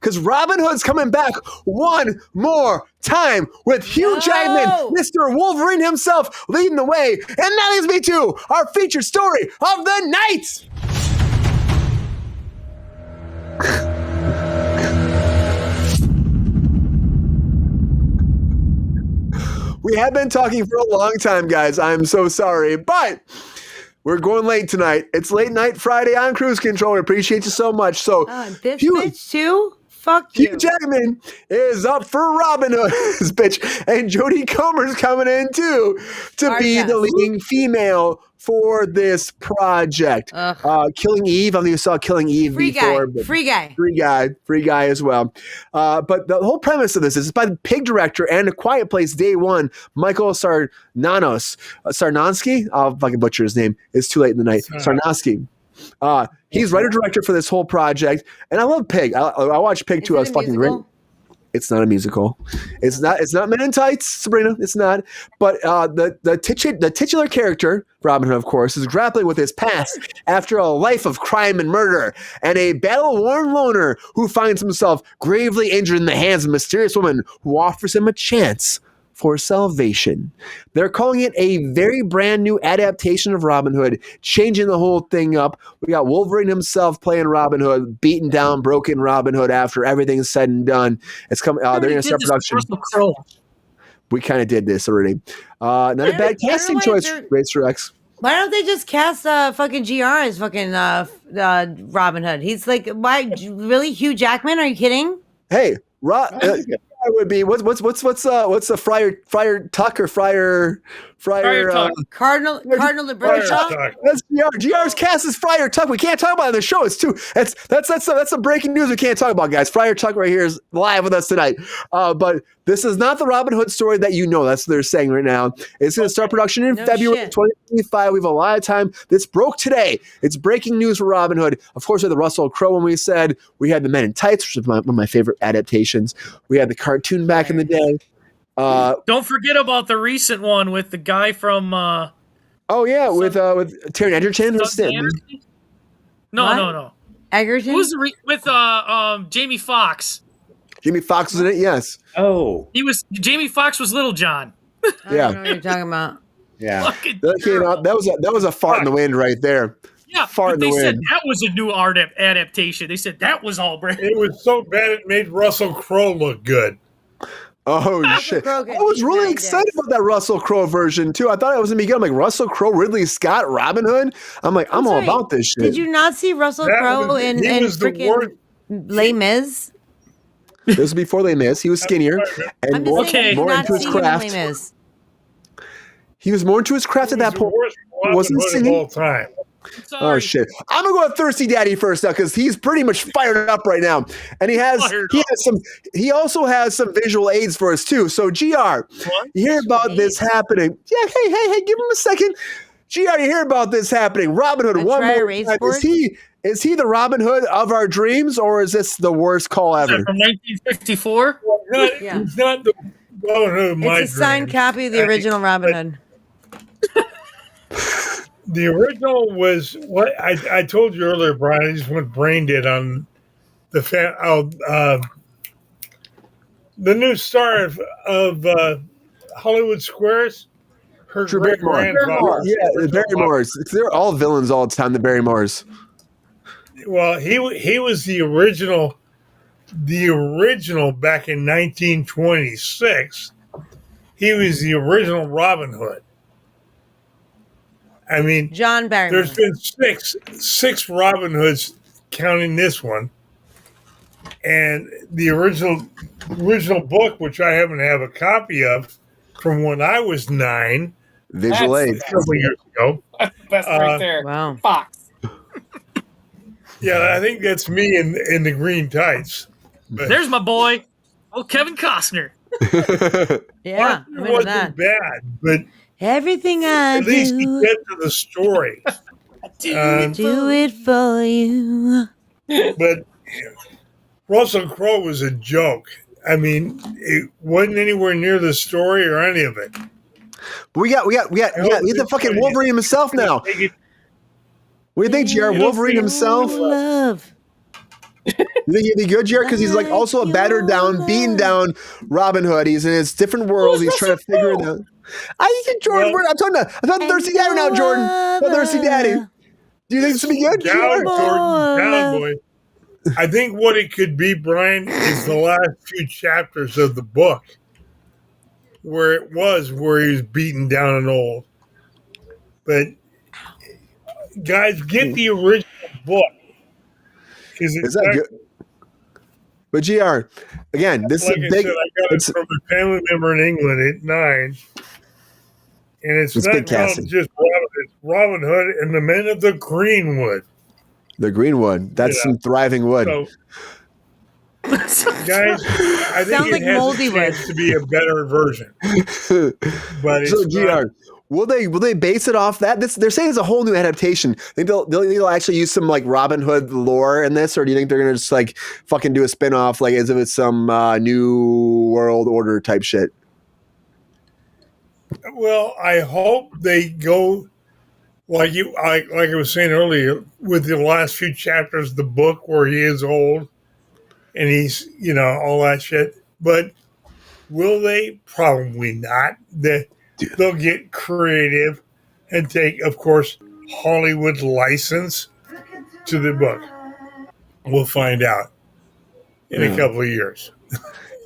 because Robin Hood's coming back one more time with Hugh Jackman, Mr. Wolverine himself, leading the way. And that leads me to our featured story of the night. We have been talking for a long time, guys. I'm so sorry, but we're going late tonight. It's late night Friday on Cruise Control. We appreciate you so much. So this bitch too? Fuck you. Hugh Jackman is up for Robin Hood, this bitch. And Jodie Comer's coming in too to be the leading female for this project. Killing Eve. I don't think you saw Killing Eve before. Free guy as well. But the whole premise of this is by the Pig director and A Quiet Place Day One, Michael Sarnowski. I'll fucking butcher his name. It's too late in the night. Sarnowski. He's writer-director for this whole project, and I love Pig. I watched Pig too. I was fucking great. It's not a musical. It's not Men in Tights, Sabrina. It's not. But the titular character, Robin Hood, of course, is grappling with his past after a life of crime and murder, and a battle-worn loner who finds himself gravely injured in the hands of a mysterious woman who offers him a chance for salvation. They're calling it a very brand new adaptation of Robin Hood, changing the whole thing up. We got Wolverine himself playing Robin Hood, beaten down, broken Robin Hood after everything's said and done. It's coming. They're going to start production. We kind of did this already. Not a bad casting choice, Racer X. Why don't they just cast fucking GR as fucking Robin Hood? He's like, why? Really, Hugh Jackman? Are you kidding? Hey, would be what's the Friar Tuck or Friar Tuck. Cardinal de Bradshaw? That's GR's cast is Friar Tuck. We can't talk about it on the show. It's too that's some breaking news we can't talk about, guys. Friar Tuck right here is live with us tonight. But this is not the Robin Hood story that you know. That's what they're saying right now. It's going to start production in February 2025. We have a lot of time. This broke today. It's breaking news for Robin Hood. Of course, we had the Russell Crowe when we said we had the Men in Tights, which is one of my favorite adaptations. We had the cartoon back in the day. Don't forget about the recent one with the guy from. With Taron Egerton. No. Egerton? Who's with Jamie Foxx? Jamie Foxx was in it. Yes. Oh, Jamie Foxx was Little John. I don't know what you're talking about. Yeah, that was a fart in the wind right there. Yeah, fart in the wind. They said that was a new art adaptation. They said that was all brand. It was so bad it made Russell Crowe look good. Oh shit! I was really excited about that Russell Crowe version too. I thought it was gonna be good. I'm like, Russell Crowe, Ridley Scott, Robin Hood. I'm like, I'm all about this shit. Did you not see Russell Crowe in freaking Les Mis? This was before Les Mis. He was skinnier and more into his craft. He was more into his craft at that point. Wasn't singing all time. Oh shit! I'm gonna go with Thirsty Daddy first now because he's pretty much fired up right now, and he also has some visual aids for us too. So GR, you hear about this happening? Yeah, hey, give him a second. GR, you hear about this happening? Robin Hood, one more time. Is he the Robin Hood of our dreams, or is this the worst call ever? From 1954? He's not the Robin Hood of my dreams. It's a signed copy of the original Robin Hood. The original was what I told you earlier, Brian. I just went brain dead on the new star of Hollywood Squares. Her great grandfather. Yeah, the Barrymores. They're all villains all the time. The Barrymores. Well, he was the original back in 1926. He was the original Robin Hood. I mean, John Barrymore. There's been six Robin Hoods, counting this one, and the original book, which I happen to have a copy of, from when I was 9, visual aid, several years ago. That's right there. Wow, Fox. Yeah, I think that's me in the green tights. But there's my boy, Kevin Costner. Yeah, it wasn't bad, but. Everything I at least do, you get to the story. do it for you. But Russell Crowe was a joke. I mean, it wasn't anywhere near the story or any of it. But we got the fucking Wolverine himself now. What do you think, GR? Wolverine himself? Love. You think he'd be good, Jared? Because he's like also a battered down, beaten down Robin Hood. He's in his different world. He's trying to figure it out. Jordan, I'm talking Thirsty Daddy now, Jordan. I'm Thirsty Daddy. Do you think this would be good? Down, Jordan, down, boy. I think what it could be, Brian, is the last few chapters of the book where he was beaten down and old. But guys, get the original book. Is that good? But GR, again, this like is a big. I got it from a family member in England at 9, and it's not just Robin Hood and the Men of the Greenwood. The Greenwood, that's some thriving wood. So, guys, I think it has a chance to be a better version. But so GR. Will they base it off that? They're saying it's a whole new adaptation. Think they'll actually use some like Robin Hood lore in this, or do you think they're gonna just like fucking do a spinoff like as if it's some new world order type shit? Well, I hope they go like I was saying earlier with the last few chapters of the book where he is old and he's all that shit. But will they? Probably not. They'll get creative and take, of course, Hollywood license to the book. We'll find out in a couple of years.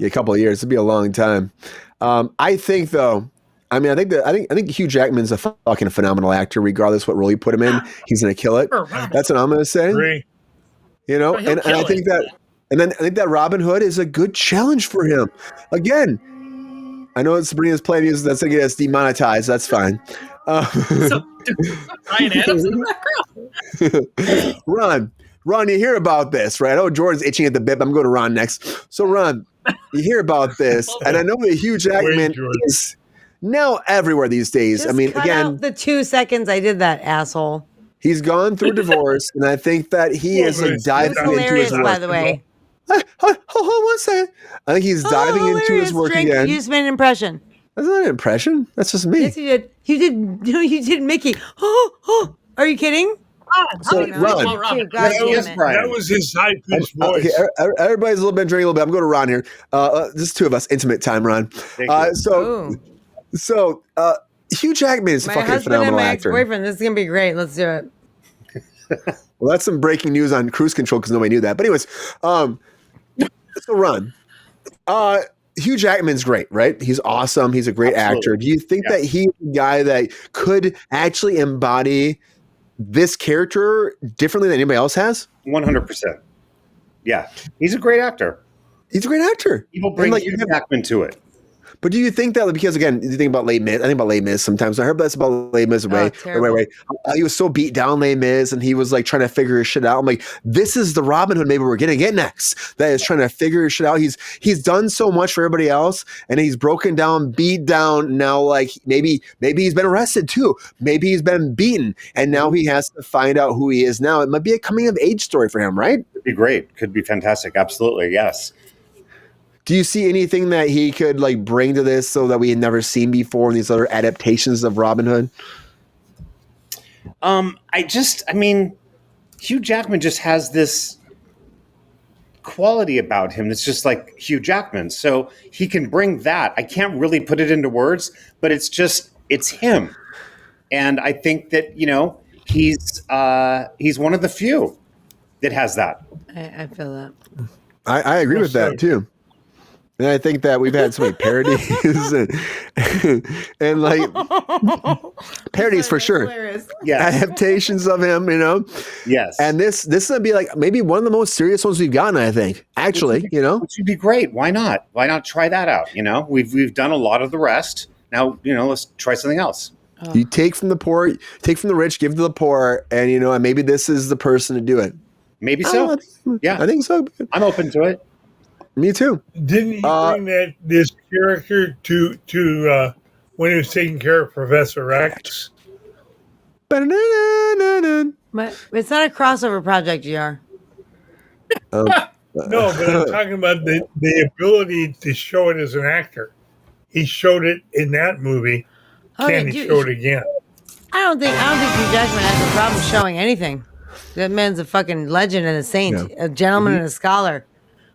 A couple of years. It'd be a long time. I think, though. I think Hugh Jackman's a fucking phenomenal actor, regardless what role you put him in. He's gonna kill it. That's what I'm gonna say. Agree. And I think that, and then I think that Robin Hood is a good challenge for him. Again. I know Sabrina's playing music that's going to get us demonetized. That's fine. Ryan Adams in the background. Ron, you hear about this, right? Oh, Jordan's itching at the bit. I'm going to Ron next. So, Ron, you hear about this, and I know that Hugh Jackman is now everywhere these days. Just cut out the 2 seconds I did that, asshole. He's gone through divorce, and I think that he is like diving into his work. By the way. Hold on 1 second. I think he's diving into his work again. You just made an impression. That's not an impression. That's just me. Yes, you did. You did Mickey. Are you kidding? So, Ron. That was his high-pitched voice. Okay, everybody's a little bit drinking a little bit. I'm going to Ron here. This is two of us. Intimate time, Ron. So Hugh Jackman is a fucking phenomenal actor. My ex-boyfriend. This is going to be great. Let's do it. Well, that's some breaking news on Cruise Control because nobody knew that. But anyways, so Ron, Hugh Jackman's great, right? He's awesome. He's a great actor. Do you think that he's the guy that could actually embody this character differently than anybody else has? 100%. Yeah, he's a great actor. He's a great actor. People bring Hugh Jackman to it. But do you think that, because again, you think about Les Mis, I think about Les Mis sometimes. I heard that's about Les Mis. He was so beat down, Les Mis, and he was like trying to figure his shit out. I'm like, this is the Robin Hood maybe we're gonna get next. That is trying to figure his shit out. He's done so much for everybody else, and he's broken down, beat down. Now, like maybe he's been arrested too. Maybe he's been beaten, and now he has to find out who he is now. It might be a coming of age story for him, right? It'd be great. Could be fantastic. Absolutely, yes. Do you see anything that he could like bring to this so that we had never seen before in these other adaptations of Robin Hood? Hugh Jackman just has this quality about him that's just like Hugh Jackman. So he can bring that. I can't really put it into words, but it's him. And I think that, he's one of the few that has that. I feel that. I agree with that too. And I think that we've had so many parodies and like parodies for sure. Yes. Adaptations of him, Yes. And this is gonna be like maybe one of the most serious ones we've gotten, I think. Actually, Which would be great. Why not? Why not try that out? We've done a lot of the rest. Now, let's try something else. You take from the poor, take from the rich, give to the poor, and and maybe this is the person to do it. Maybe so. I think so. I'm open to it. Me too. Didn't he bring this character to when he was taking care of Professor X? But it's not a crossover project, GR. No, but I'm talking about the ability to show it as an actor. He showed it in that movie. Can he show it again? I don't think Hugh Jackman has a problem showing anything. That man's a fucking legend and a saint, Yeah. a gentleman and a scholar.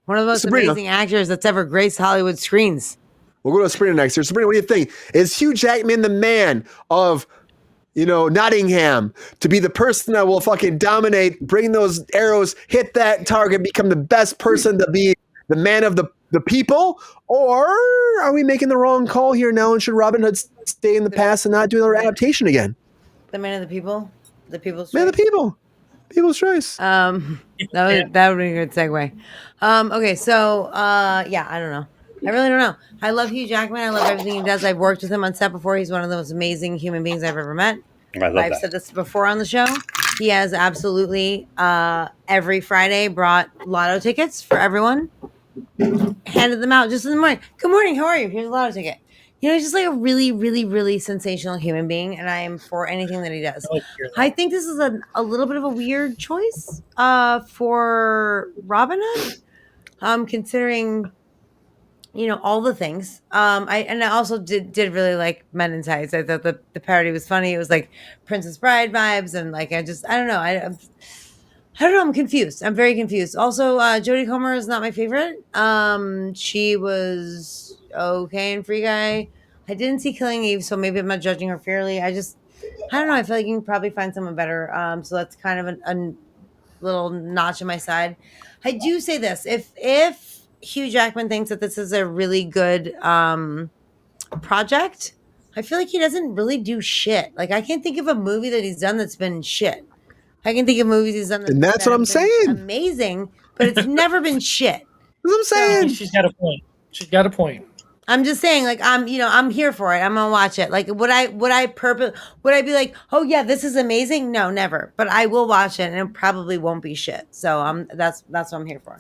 One of the most Sabrina. amazing actors that's ever graced Hollywood screens. We'll go to Sabrina next year. Sabrina, what do you think? Is Hugh Jackman the man of, Nottingham to be the person that will fucking dominate, bring those arrows, hit that target, become the best person to be the man of the people? Or are we making the wrong call here now? And should Robin Hood stay in the past and not do another adaptation again? The man of the people? The people's Man of the people. People's choice. That would be a good segue. Okay, so I don't know. I really don't know. I love Hugh Jackman. I love everything he does. I've worked with him on set before. He's one of the most amazing human beings I've ever met. I've said this before on the show. He has absolutely every Friday brought lotto tickets for everyone. Handed them out just in the morning. Good morning. How are you? Here's a lotto ticket. He's just like a really, really, really sensational human being, and I am for anything that he does. I think this is a little bit of a weird choice for Robin Hood, considering all the things. I also did really like Men in Tights. I thought the parody was funny. It was like Princess Bride vibes, and like I don't know. I don't know. I'm confused. I'm very confused. Also, Jodie Comer is not my favorite. She was okay in Free Guy. I didn't see Killing Eve, so maybe I'm not judging her fairly. I don't know. I feel like you can probably find someone better. So that's kind of a little notch on my side. I do say this: if Hugh Jackman thinks that this is a really good project, I feel like he doesn't really do shit. Like I can't think of a movie that he's done that's been shit. I can think of movies he's done and that's what I'm saying. Amazing, but it's never been shit. That's what I'm saying. She's got a point. I'm just saying, like I'm here for it. I'm gonna watch it. Like would I be like, oh yeah, this is amazing? No, never. But I will watch it, and it probably won't be shit. So that's what I'm here for.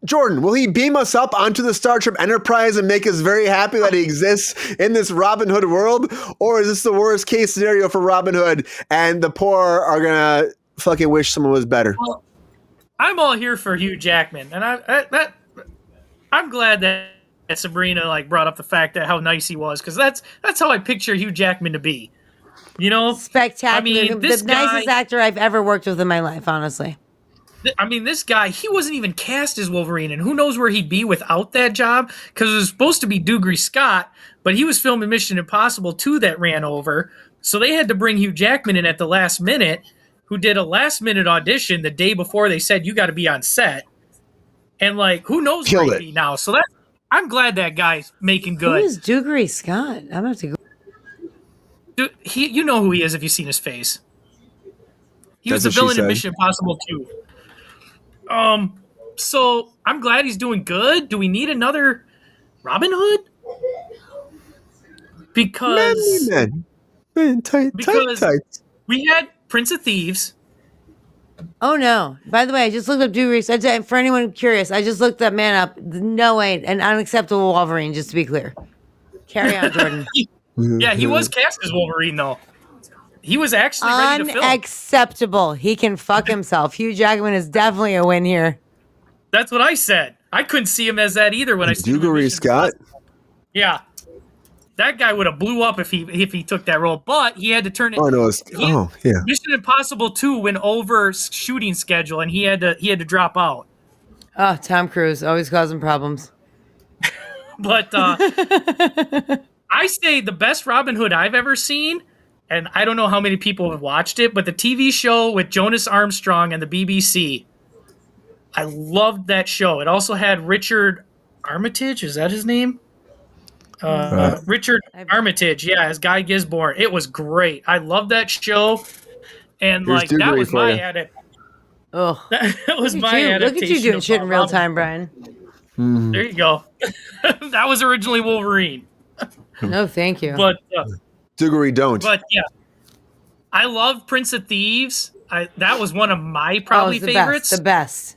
Jordan, will he beam us up onto the Star Trek Enterprise and make us very happy that he exists in this Robin Hood world? Or is this the worst case scenario for Robin Hood and the poor are going to fucking wish someone was better? Well, I'm all here for Hugh Jackman. And I'm glad that Sabrina brought up the fact that how nice he was, because that's how I picture Hugh Jackman to be. Spectacular. I mean, the nicest actor I've ever worked with in my life, honestly. I mean, this guy, he wasn't even cast as Wolverine, and who knows where he'd be without that job, because it was supposed to be Dougray Scott, but he was filming Mission Impossible 2 that ran over, so they had to bring Hugh Jackman in at the last minute, who did a last-minute audition the day before they said, you got to be on set, and, who knows where he'd be now, so I'm glad that guy's making good. Who is Dougray Scott? I'm going to have to go. Dude, you know who he is if you've seen his face. He was the villain in Mission Impossible 2. So I'm glad he's doing good. Do we need another Robin Hood? Because we had Prince of Thieves. Oh no! By the way, I just looked up Dougray. For anyone curious, I just looked that man up. No way, an unacceptable Wolverine. Just to be clear. Carry on, Jordan. Yeah, he was cast as Wolverine though. He was actually ready to film. Unacceptable. He can fuck himself. Hugh Jackman is definitely a win here. That's what I said. I couldn't see him as that either when I seen Dougray Scott. Yeah, that guy would have blew up if he took that role. But he had to turn it. Oh no! Yeah. Mission Impossible 2 went over shooting schedule, and he had to drop out. Oh, Tom Cruise always causing problems. But I say the best Robin Hood I've ever seen. And I don't know how many people have watched it, but the TV show with Jonas Armstrong and the BBC, I loved that show. It also had Richard Armitage. Is that his name? Richard Armitage. Yeah, as Guy Gisborne. It was great. I loved that show. And that was my adaptation. Oh, that was my adaptation. Look at you doing shit in real time, Brian. There you go. That was originally Wolverine. No, thank you. But Dougray don't. But yeah, I love Prince of Thieves. That was one of my favorites. The best.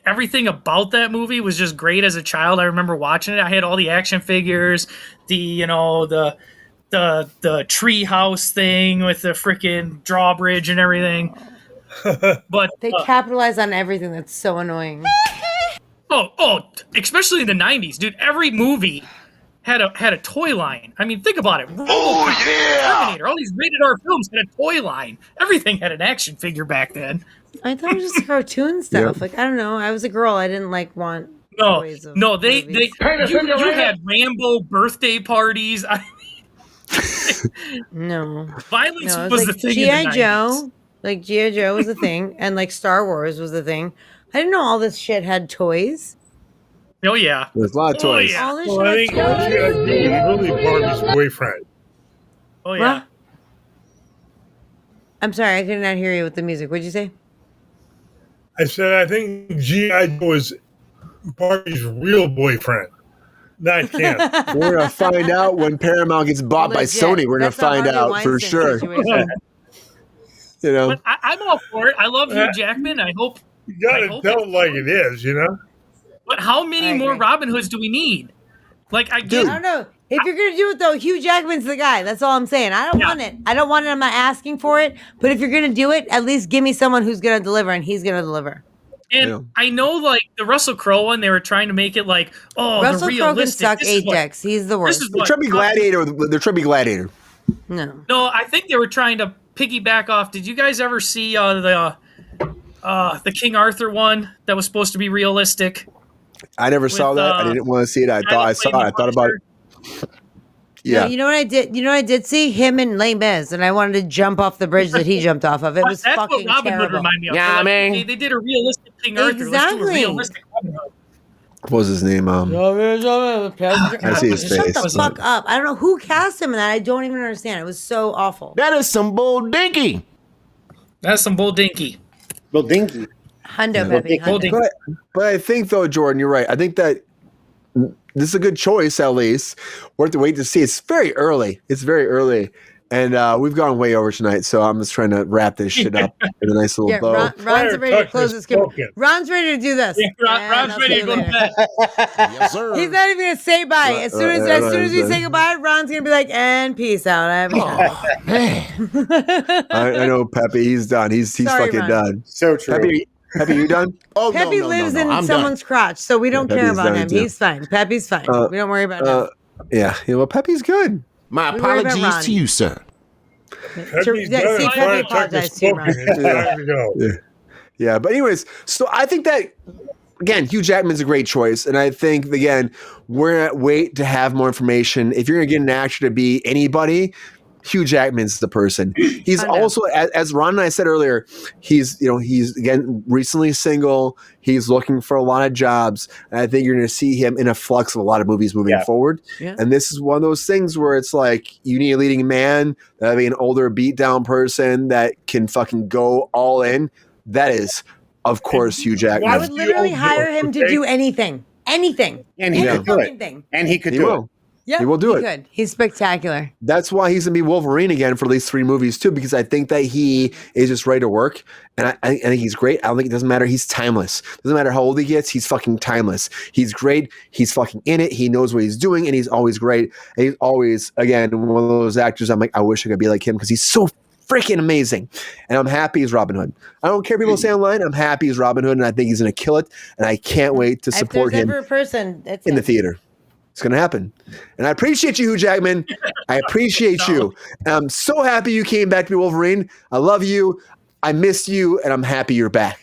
Everything about that movie was just great as a child. I remember watching it. I had all the action figures, the tree house thing with the freaking drawbridge and everything. But they capitalize on everything. That's so annoying. Oh, especially in the 90s, dude. Every movie had a toy line. I mean, think about it. Terminator, all these rated R films had a toy line. Everything had an action figure back then. I thought it was just cartoon stuff. Yep. Like, I don't know. I was a girl. I didn't want No, toys of no, they movies. you had Rambo birthday parties. No. Violence No, it was was the like thing. G.I. in the 90s. Joe. Like G.I. Joe was a thing, and like Star Wars was a thing. I didn't know all this shit had toys. Oh yeah, There's a lot of toys. yeah. All this Well, I shit think had G.I. toys. Joe was really Barbie's boyfriend. Oh yeah. What? I'm sorry, I could not hear you with the music. What'd you say? I said I think G.I. Joe was Barbie's real boyfriend, not Ken. We're gonna find out when Paramount gets bought by Legit. Sony. We're gonna That's a find Harvey out for Weinstein sure. situation. You know, But I'm all for it. I love Hugh Jackman. I hope. You I gotta hope tell it's it like fun. it is, you know. But how many I more agree. Robin Hoods do we need? Like I I get. don't know. If you're gonna do it though, Hugh Jackman's the guy. That's all I'm saying. I don't Yeah. want it. I don't want it. I'm not asking for it. But if you're gonna do it, at least give me someone who's gonna deliver, and he's gonna deliver. And Yeah. I know, like the Russell Crowe one, they were trying to make it like, oh, Russell the Crowe can realistic. suck This is 8 what- dicks. He's the This worst. is they're what. trying to be Gladiator. They're trying to be Gladiator. No. No, I think they were trying to piggyback off. Did you guys ever see the King Arthur one that was supposed to be realistic? I never saw that. I didn't want to see it. I thought I saw it. I thought about it. Yeah. No, you know what I did? You know what I did see? Him and Les Mis, and I wanted to jump off the bridge that he jumped off of. It was That's fucking what Robin Hood terrible. reminded me of. Yeah, They're like, I mean- okay, they did a realistic King Arthur. Let's do a Exactly. realistic Robin Hood. What was his name? I see his Shut face. the fuck up. I don't know who cast him in that. I don't even understand. It was so awful. That is some bull dinky. That's some bull dinky. Well, Dinky. Hundo, Peppy. Bull Hundo. dinky. But I think though, Jordan, you're right. I think that this is a good choice. At least we'll have to wait to see. It's very early. It's very early, and we've gone way over tonight. So I'm just trying to wrap this shit up in a nice little Yeah, bow. Ron's Fire ready to Tuck close is this game. spoken. Ron's ready to do this. Yeah, And Ron's I'll ready see to you go to later. bed. Yes, sir. He's not even gonna say bye. As soon as we say goodbye, Ron's gonna be like, "And peace out." I have a Oh, man. I know Peppy. He's done. He's Sorry, fucking Ron. done. So true. Peppy, you done? Oh, Peppy lives in I'm someone's crotch, so we don't care Peppy's about done him. too. He's fine. Peppy's fine. We don't worry about him. Yeah. Well, Peppy's good. done. My We worry about apologies Ron. to you, sir. Peppy's Yeah, done. see, and Peppy Fire Tuck apologized is to you, spoken. Ron. It's time to go. Yeah. But anyways, so I think that again, Hugh Jackman's a great choice, and I think again we're gonna wait to have more information. If you're gonna get an actor to be anybody, Hugh Jackman's the person. He's I know. also, as Ron and I said earlier, he's again recently single. He's looking for a lot of jobs, and I think you're going to see him in a flux of a lot of movies moving Yeah. forward. Yeah. And this is one of those things where it's like you need a leading man, that be an older, beat down person that can fucking go all in. That is, of course, Hugh Jackman. I would literally hire him to do anything. Anything. And he Any could do it. fucking thing. And he could He do will. it. Yeah, He will do it. Good. He's spectacular. That's why he's gonna be Wolverine again for at least 3 movies too, because I think that he is just ready to work, and I think he's great. I don't think it doesn't matter. He's timeless. Doesn't matter how old he gets. He's fucking timeless. He's great. He's fucking in it. He knows what he's doing, and he's always great. And he's always again one of those actors. I'm like, I wish I could be like him because he's so freaking amazing. And I'm happy he's Robin Hood. I don't care what people say online. I'm happy he's Robin Hood, and I think he's gonna kill it. And I can't wait to support if there's him ever a person, that's in the it. theater. It's going to happen. And I appreciate you, Hugh Jackman. I appreciate you. And I'm so happy you came back to be Wolverine. I love you. I missed you. And I'm happy you're back.